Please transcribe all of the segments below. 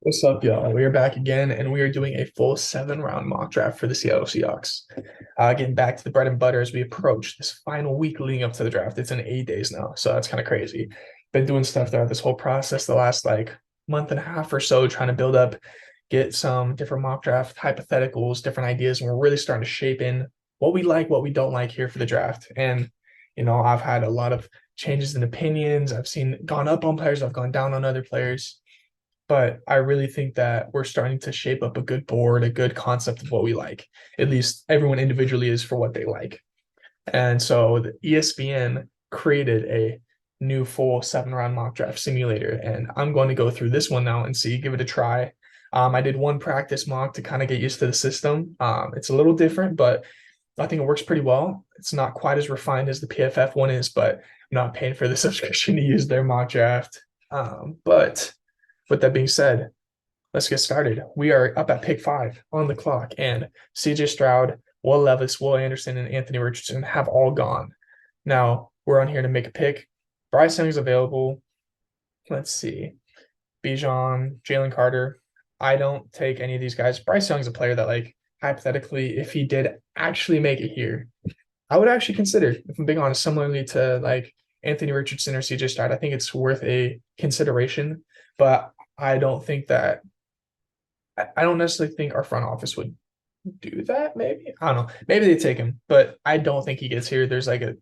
What's up, y'all? We are back again, and we are doing a full 7 round mock draft for the Seattle Seahawks. Getting back to the bread and butter as we approach this final week leading up to the draft. It's in 8 days now, so that's kind of crazy. Been doing stuff throughout this whole process the last month and a half or so, trying to build up, get some different mock draft hypotheticals, different ideas, and we're really starting to shape in what we like, what we don't like here for the draft. And I've had a lot of changes in opinions. I've seen gone up on players, I've gone down on other players, but I really think that we're starting to shape up a good board, a good concept of what we like. At least everyone individually is for what they like. And so the ESPN created a new full 7 round mock draft simulator. And I'm going to go through this one now and see, give it a try. I did one practice mock to kind of get used to the system. It's a little different, but I think it works pretty well. It's not quite as refined as the PFF one is, but I'm not paying for the subscription to use their mock draft. But with that being said, let's get started. We are up at pick 5 on the clock, and CJ Stroud, Will Levis, Will Anderson, and Anthony Richardson have all gone. Now we're on here to make a pick. Bryce Young's available. Let's see. Bijan, Jalen Carter. I don't take any of these guys. Bryce Young's a player that, hypothetically, if he did actually make it here, I would actually consider, if I'm being honest, similarly to Anthony Richardson or CJ Stroud. I think it's worth a consideration, but I don't think that I don't necessarily think our front office would do that. Maybe I don't know. Maybe they take him, but I don't think he gets here. There's like a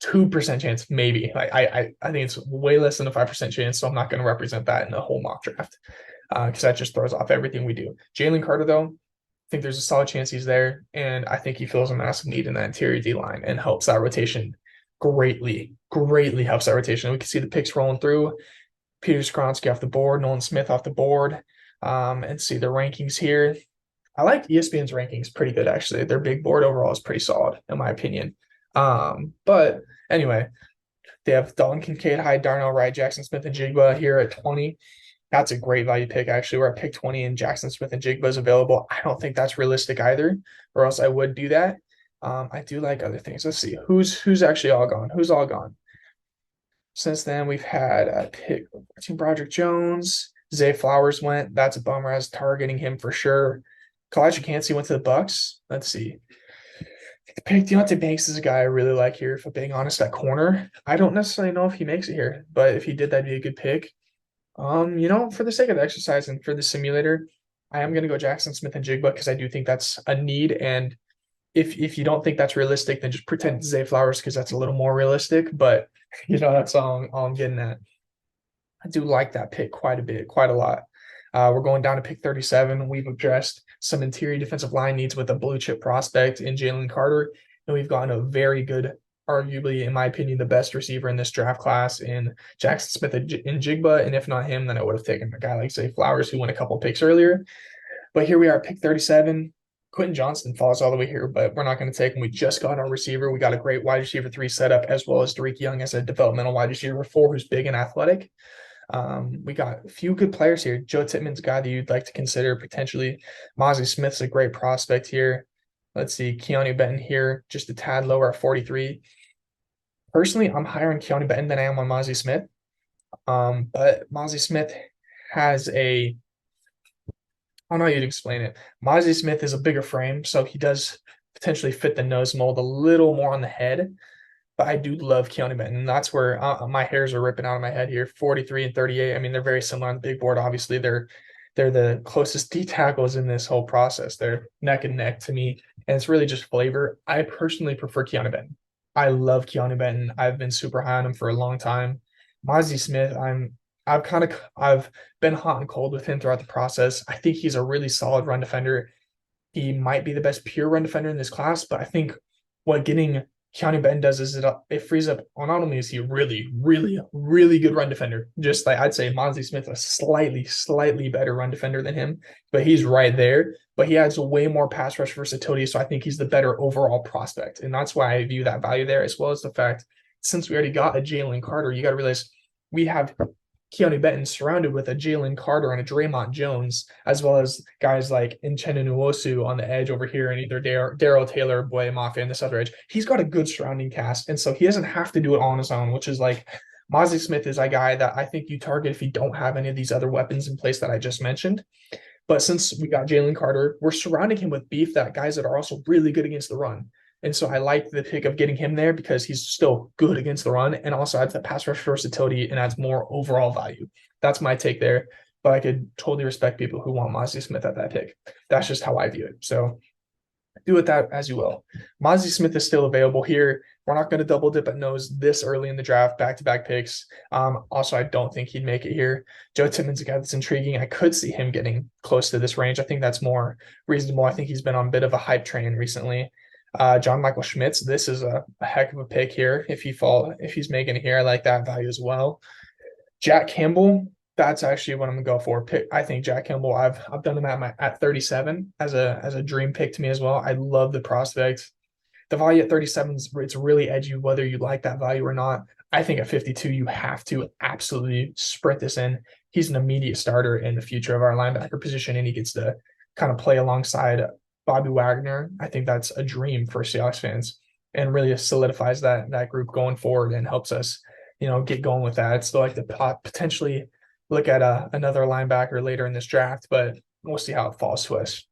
2% chance, maybe. I think it's way less than a 5% chance. So I'm not going to represent that in the whole mock draft because that just throws off everything we do. Jalen Carter, though, I think there's a solid chance he's there, and I think he fills a massive need in that interior D line and helps that rotation greatly. Greatly helps that rotation. We can see the picks rolling through. Peter Skronsky off the board, Nolan Smith off the board, and see the rankings here. I like ESPN's rankings pretty good, actually. Their big board overall is pretty solid, in my opinion. But anyway, they have Dalton Kincaid, Hyde, Darnell Wright, Jackson Smith, and Jigba here at 20. That's a great value pick, actually. We're at pick 20, and Jackson Smith and Jigba is available. I don't think that's realistic either, or else I would do that. I do like other things. Let's see. Who's actually all gone? Who's all gone? Since then, we've had a pick 14 Broderick Jones. Zay Flowers went. That's a bummer. I was targeting him for sure. Kalijah Kancey went to the Bucks. Let's see. Pick Deontay Banks is a guy I really like here. If I'm being honest, at corner, I don't necessarily know if he makes it here, but if he did, that'd be a good pick. For the sake of the exercise and for the simulator, I am gonna go Jackson Smith and Jigba because I do think that's a need. And if you don't think that's realistic, then just pretend it's Zay Flowers because that's a little more realistic. But that's all I'm getting at. I do like that pick quite a bit, quite a lot. We're going down to pick 37. We've addressed some interior defensive line needs with a blue chip prospect in Jalen Carter, and we've gotten a very good, arguably, in my opinion, the best receiver in this draft class in Jackson Smith and Jigba. And if not him, then I would have taken a guy like Zay Flowers, who went a couple picks earlier. But here we are at pick 37. Quentin Johnston falls all the way here, but we're not going to take him. We just got our receiver. We got a great wide receiver 3 setup, as well as Derek Young as a developmental wide receiver 4 who's big and athletic. We got a few good players here. Joe Tippmann's a guy that you'd like to consider potentially. Mozzie Smith's a great prospect here. Let's see, Keanu Benton here, just a tad lower at 43. Personally, I'm higher on Keanu Benton than I am on Mozzie Smith. But Mozzie Smith has I don't know how you'd explain it. Mozzie Smith is a bigger frame, so he does potentially fit the nose mold a little more on the head. But I do love Keanu Benton. And that's where my hairs are ripping out of my head here. 43 and 38. I mean, they're very similar on the big board. Obviously, they're the closest D tackles in this whole process. They're neck and neck to me, and it's really just flavor. I personally prefer Keanu Benton. I love Keanu Benton. I've been super high on him for a long time. Mozzie Smith, I've been hot and cold with him throughout the process. I think he's a really solid run defender. He might be the best pure run defender in this class, but I think what getting Keanu Benton does is it frees up. Not only is he a really, really, really good run defender, just like I'd say Mozzie Smith a slightly better run defender than him, but he's right there. But he has way more pass rush versatility, so I think he's the better overall prospect, and that's why I view that value there, as well as the fact since we already got a Jalen Carter, you got to realize we have Keanu Benton surrounded with a Jalen Carter and a Draymond Jones, as well as guys like Uchenna Nwosu on the edge over here, and either Darrell Taylor, Boye Mafia, and this other edge. He's got a good surrounding cast, and so he doesn't have to do it all on his own, which is Mozzie Smith is a guy that I think you target if you don't have any of these other weapons in place that I just mentioned. But since we got Jalen Carter, we're surrounding him with beef that guys that are also really good against the run. And so I like the pick of getting him there because he's still good against the run and also adds that pass rush versatility and adds more overall value. That's my take there. But I could totally respect people who want Mozzie Smith at that pick. That's just how I view it. So do with that as you will. Mozzie Smith is still available here. We're not going to double dip at nose this early in the draft, back-to-back picks. Also, I don't think he'd make it here. Joe Timmons, a guy that's intriguing. I could see him getting close to this range. I think that's more reasonable. I think he's been on a bit of a hype train recently. John Michael Schmitz, this is a heck of a pick here. If he's making it here, I like that value as well. Jack Campbell, that's actually what I'm gonna go for. I think Jack Campbell. I've done him at 37 as a dream pick to me as well. I love the prospect. The value at 37 it's really edgy whether you like that value or not. I think at 52 you have to absolutely sprint this in. He's an immediate starter in the future of our linebacker position, and he gets to kind of play alongside Bobby Wagner. I think that's a dream for Seahawks fans, and really solidifies that group going forward and helps us, get going with that. It's still like to potentially look at another linebacker later in this draft, but we'll see how it falls to us.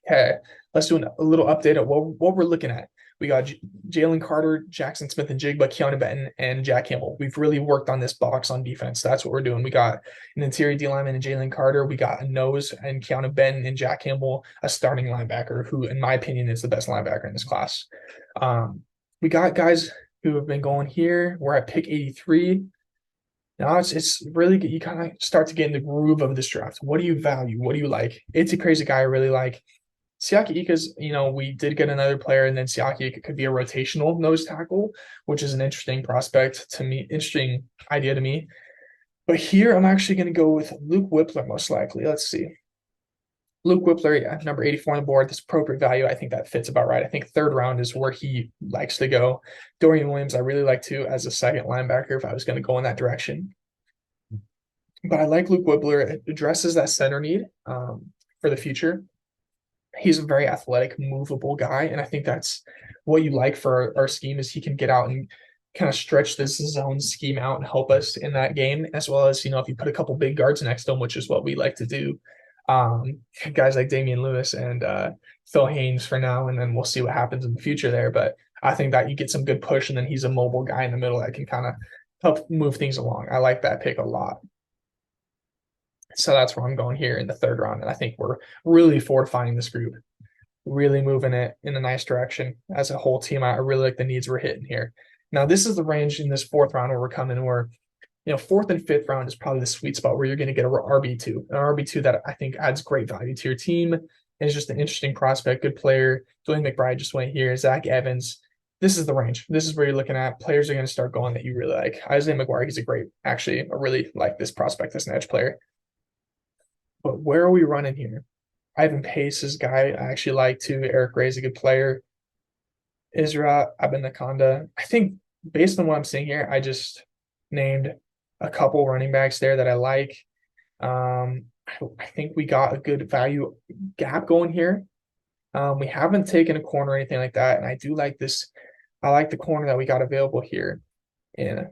Okay, let's do a little update of what we're looking at. We got Jalen Carter, Jackson Smith-Njigba, Keanu Benton, and Jack Campbell. We've really worked on this box on defense. That's what we're doing. We got an interior D lineman in Jalen Carter. We got a nose and Keanu Benton and Jack Campbell, a starting linebacker who, in my opinion, is the best linebacker in this class. We got guys who have been going here. We're at pick 83. Now it's really good. You kind of start to get in the groove of this draft. What do you value? What do you like? It's a crazy guy I really like. Siaki Ika's, we did get another player, and then Siaki Ika could be a rotational nose tackle, which is an interesting prospect to me, interesting idea to me. But here I'm actually going to go with Luke Whippler, most likely. Let's see. Luke Whippler, yeah, number 84 on the board. This appropriate value, I think that fits about right. I think third round is where he likes to go. Dorian Williams, I really like too as a second linebacker if I was going to go in that direction. But I like Luke Whippler. It addresses that center need for the future. He's a very athletic, movable guy, and I think that's what you like for our scheme is he can get out and kind of stretch this zone scheme out and help us in that game, as well as, if you put a couple big guards next to him, which is what we like to do. Guys like Damian Lewis and Phil Haynes for now, and then we'll see what happens in the future there. But I think that you get some good push, and then he's a mobile guy in the middle that can kind of help move things along. I like that pick a lot. So that's where I'm going here in the third round. And I think we're really fortifying this group, really moving it in a nice direction as a whole team. I really like the needs we're hitting here. Now, this is the range in this fourth round where we're coming, where, fourth and fifth round is probably the sweet spot where you're going to get an RB2 that I think adds great value to your team. And is just an interesting prospect, good player. Dwayne McBride just went here. Zach Evans. This is the range. This is where you're looking at. Players are going to start going that you really like. Isaiah McGuire, he's I really like this prospect as an edge player. But where are we running here? Ivan Pace is a guy I actually like too. Eric Ray's a good player. Isra Abinaconda. I think based on what I'm seeing here, I just named a couple running backs there that I like. I think we got a good value gap going here. We haven't taken a corner or anything like that, and I do like this. I like the corner that we got available here in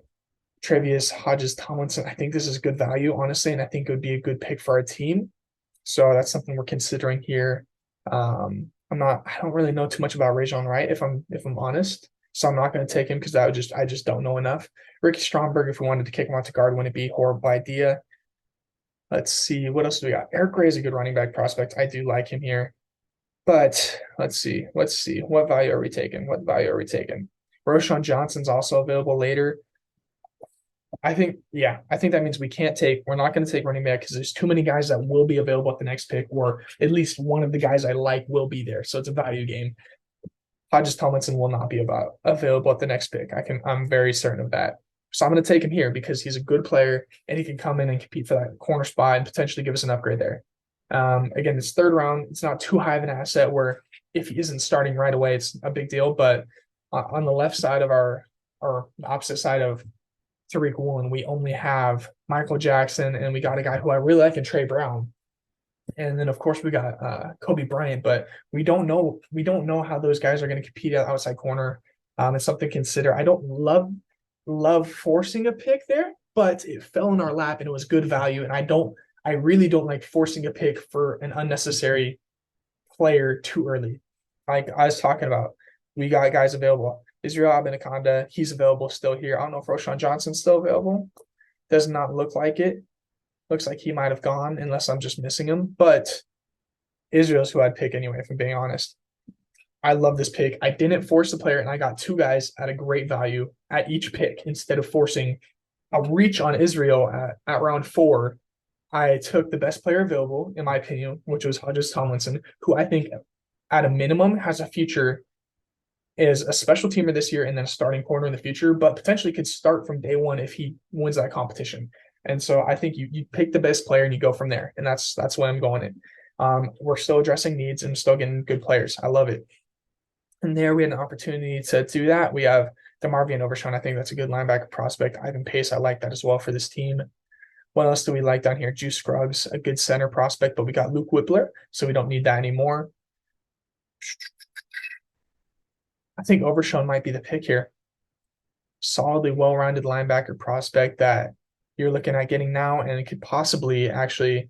Trevius Hodges Tomlinson. I think this is good value, honestly, and I think it would be a good pick for our team. So that's something we're considering here. I don't really know too much about Rajon Wright if I'm honest. So I'm not going to take him because I just don't know enough. Ricky Stromberg, if we wanted to kick him out to guard, wouldn't be a horrible idea. Let's see. What else do we got? Eric Gray is a good running back prospect. I do like him here. But let's see. What value are we taking? Roshan Johnson's also available later. I think that means we're not going to take running back because there's too many guys that will be available at the next pick, or at least one of the guys I like will be there. So it's a value game. Hodges Tomlinson will not be available at the next pick. I'm very certain of that. So I'm going to take him here because he's a good player and he can come in and compete for that corner spot and potentially give us an upgrade there. Again, it's third round. It's not too high of an asset where if he isn't starting right away, it's a big deal. But on the left side of our opposite side of Tariq Woolen, we only have Michael Jackson, and we got a guy who I really like in Trey Brown. And then of course we got Kobe Bryant, but we don't know how those guys are going to compete at outside corner. It's something to consider. I don't love love forcing a pick there, but it fell in our lap and it was good value. And I really don't like forcing a pick for an unnecessary player too early. Like I was talking about, we got guys available. Israel Abinaconda, he's available still here. I don't know if Roshan Johnson's still available. Does not look like it. Looks like he might have gone unless I'm just missing him. But Israel's who I'd pick anyway, if I'm being honest. I love this pick. I didn't force the player, and I got two guys at a great value at each pick instead of forcing a reach on Israel at round 4. I took the best player available, in my opinion, which was Hodges Tomlinson, who I think at a minimum has a future is a special teamer this year and then a starting corner in the future, but potentially could start from day one if he wins that competition. And so I think you pick the best player and you go from there. And that's why I'm going in. We're still addressing needs and still getting good players. I love it. And there we had an opportunity to do that. We have DeMarvion Overshown. I think that's a good linebacker prospect. Ivan Pace, I like that as well for this team. What else do we like down here? Juice Scruggs, a good center prospect, but we got Luke Whippler, so we don't need that anymore. I think Overshown might be the pick here. Solidly well-rounded linebacker prospect that you're looking at getting now, and it could possibly actually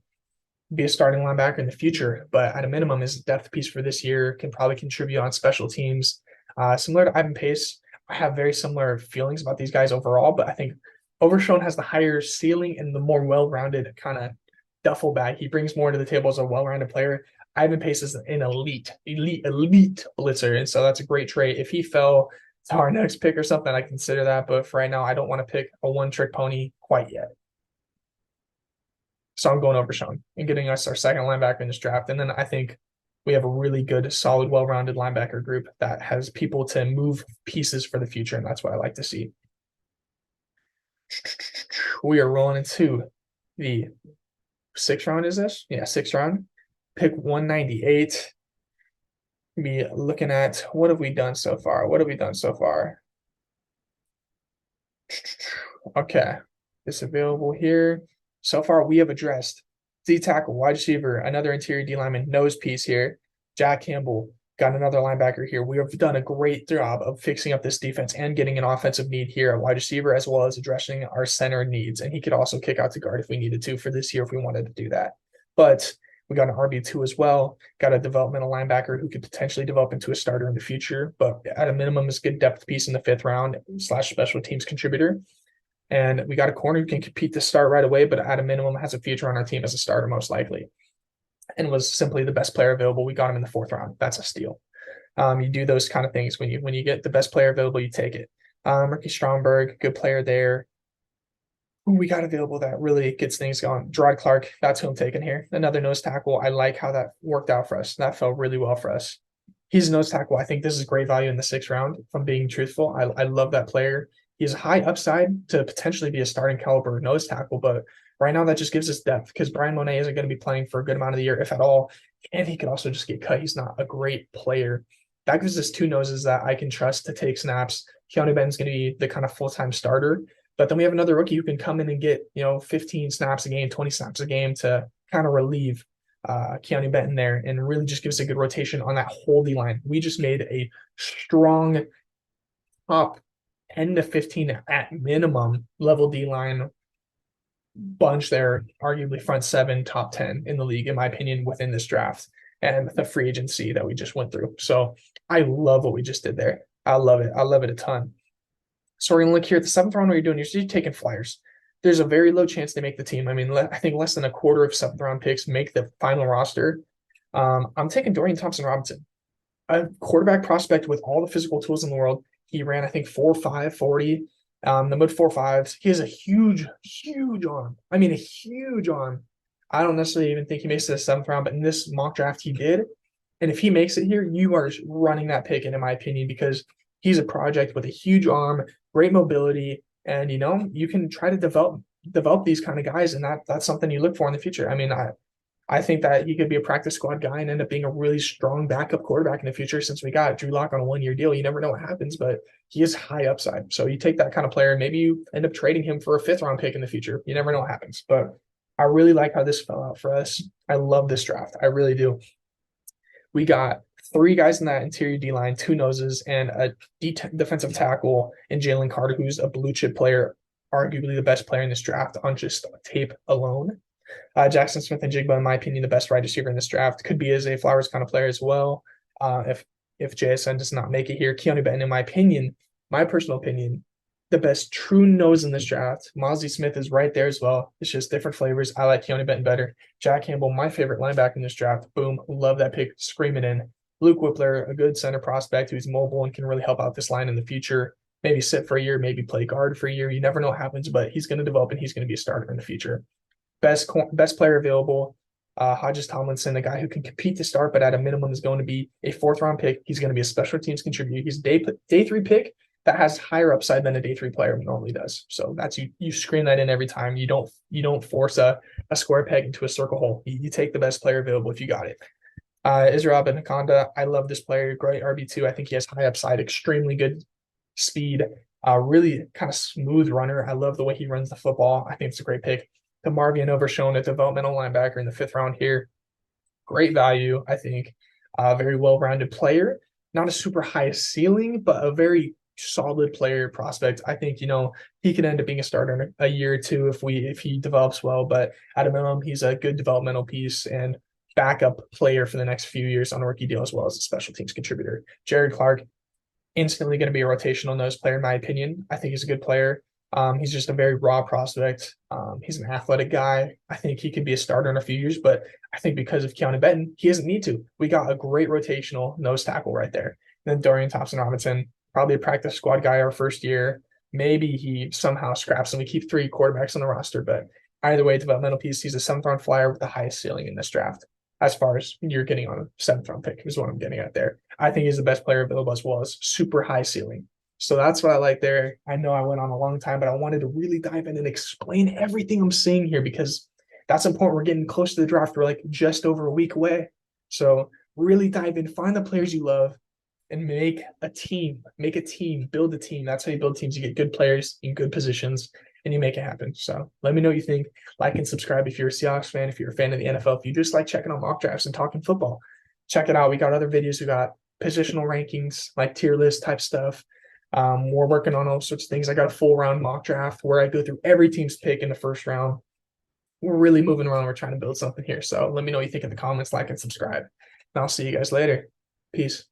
be a starting linebacker in the future, but at a minimum is a depth piece for this year, can probably contribute on special teams. Similar to Ivan Pace, I have very similar feelings about these guys overall, but I think Overshown has the higher ceiling and the more well-rounded kind of duffel bag. He brings more to the table as a well-rounded player. Ivan Pace is an elite blitzer, and so that's a great trait. If he fell to our next pick or something, I consider that, but for right now, I don't want to pick a one-trick pony quite yet. So I'm going Overshown and getting us our second linebacker in this draft. And then I think we have a really good, solid, well-rounded linebacker group that has people to move pieces for the future, and that's what I like to see. We are rolling into the 6th round, is this? Yeah, 6th round. Pick 198. Be looking at what have we done so far? What have we done so far? Okay, it's available here. So far, we have addressed D tackle, wide receiver, another interior D lineman, nose piece here. Jack Campbell got another linebacker here. We have done a great job of fixing up this defense and getting an offensive need here at wide receiver, as well as addressing our center needs. And he could also kick out to guard if we needed to for this year if we wanted to do that. But we got an RB2 as well. Got a developmental linebacker who could potentially develop into a starter in the future, but at a minimum is a good depth piece in the 5th round / special teams contributor. And we got a corner who can compete to start right away, but at a minimum has a future on our team as a starter most likely. And was simply the best player available. We got him in the 4th round. That's a steal. You do those kind of things when you get the best player available, you take it. Ricky Stromberg, good player there. Who we got available that really gets things going? Gerard Clark, that's who I'm taking here. Another nose tackle. I like how that worked out for us. That felt really well for us. He's a nose tackle. I think this is great value in the 6th round, if I'm being truthful. I love that player. He has a high upside to potentially be a starting caliber nose tackle, but right now that just gives us depth because Brian Monet isn't going to be playing for a good amount of the year, if at all, and he could also just get cut. He's not a great player. That gives us 2 noses that I can trust to take snaps. Keanu Benton's going to be the kind of full-time starter, but then we have another rookie who can come in and get 15 snaps a game, 20 snaps a game to kind of relieve Keanu Benton there and really just gives a good rotation on that whole D line. We just made a strong top 10 to 15 at minimum level D line bunch there, arguably front 7, top 10 in the league, in my opinion, within this draft and the free agency that we just went through. So I love what we just did there. I love it. I love it a ton. So we're going to look here at the 7th round. What you're doing, you're taking flyers. There's a very low chance they make the team. I mean, I think less than a quarter of 7th round picks make the final roster. I'm taking Dorian Thompson-Robinson, a quarterback prospect with all the physical tools in the world. He ran, I think, 4.5 40, the mid 4.5s. He has a huge arm. I mean, a huge arm. I don't necessarily even think he makes it to the 7th round, but in this mock draft, he did. And if he makes it here, you are just running that pick in my opinion, because he's a project with a huge arm, great mobility, and you can try to develop these kind of guys, and that's something you look for in the future. I mean, I think that he could be a practice squad guy and end up being a really strong backup quarterback in the future. Since we got Drew Lock on a 1-year deal, you never know what happens, but he is high upside. So you take that kind of player, maybe you end up trading him for a 5th round pick in the future. You never know what happens, but I really like how this fell out for us. I love this draft. I really do. We got three guys in that interior D line, two noses, and a defensive tackle in Jalen Carter, who's a blue chip player, arguably the best player in this draft on just tape alone. Jackson Smith and Jigba, in my opinion, the best wide receiver in this draft. Could be as a Flowers kind of player as well. If JSN does not make it here, Keanu Benton, in my opinion, my personal opinion, the best true nose in this draft. Mozzie Smith is right there as well. It's just different flavors. I like Keanu Benton better. Jack Campbell, my favorite linebacker in this draft. Boom, love that pick, screaming in. Luke Whippler, a good center prospect who's mobile and can really help out this line in the future. Maybe sit for a year, maybe play guard for a year. You never know what happens, but he's going to develop and he's going to be a starter in the future. Best player available, Hodges Tomlinson, a guy who can compete to start, but at a minimum is going to be a fourth round pick. He's going to be a special teams contributor. He's a day three pick that has higher upside than a day three player normally does. So that's you screen that in every time. You don't force a square peg into a circle hole. You take the best player available if you got it. Israel Benaconda, I love this player. Great RB2. I think he has high upside, extremely good speed, really kind of smooth runner. I love the way he runs the football. I think it's a great pick. DeMarvion Overshown, a developmental linebacker in the fifth round here. Great value, I think. Very well-rounded player. Not a super high ceiling, but a very solid player prospect. I think, he could end up being a starter in a year or two if he develops well. But at a minimum, he's a good developmental piece and backup player for the next few years on a rookie deal, as well as a special teams contributor. Jared Clark, instantly going to be a rotational nose player, in my opinion. I think he's a good player. He's just a very raw prospect. He's an athletic guy. I think he could be a starter in a few years, but I think because of Keanu Benton, he doesn't need to. We got a great rotational nose tackle right there. And then Dorian Thompson-Robinson, probably a practice squad guy our first year. Maybe he somehow scraps and we keep three quarterbacks on the roster, but either way, developmental piece, he's a seventh round flyer with the highest ceiling in this draft. As far as you're getting on a seventh round pick is what I'm getting at there. I think he's the best player available as well as super high ceiling. So that's what I like there. I know I went on a long time, but I wanted to really dive in and explain everything I'm seeing here because that's important. We're getting close to the draft. We're like just over a week away. So really dive in, find the players you love, and make a team. Make a team, build a team. That's how you build teams. You get good players in good positions, and you make it happen. So let me know what you think. Like and subscribe if you're a Seahawks fan, if you're a fan of the NFL, if you just like checking out mock drafts and talking football. Check it out. We got other videos. We got positional rankings, like tier list type stuff. We're working on all sorts of things. I got a full round mock draft where I go through every team's pick in the first round. We're really moving around. We're trying to build something here. So let me know what you think in the comments, like and subscribe. And I'll see you guys later. Peace.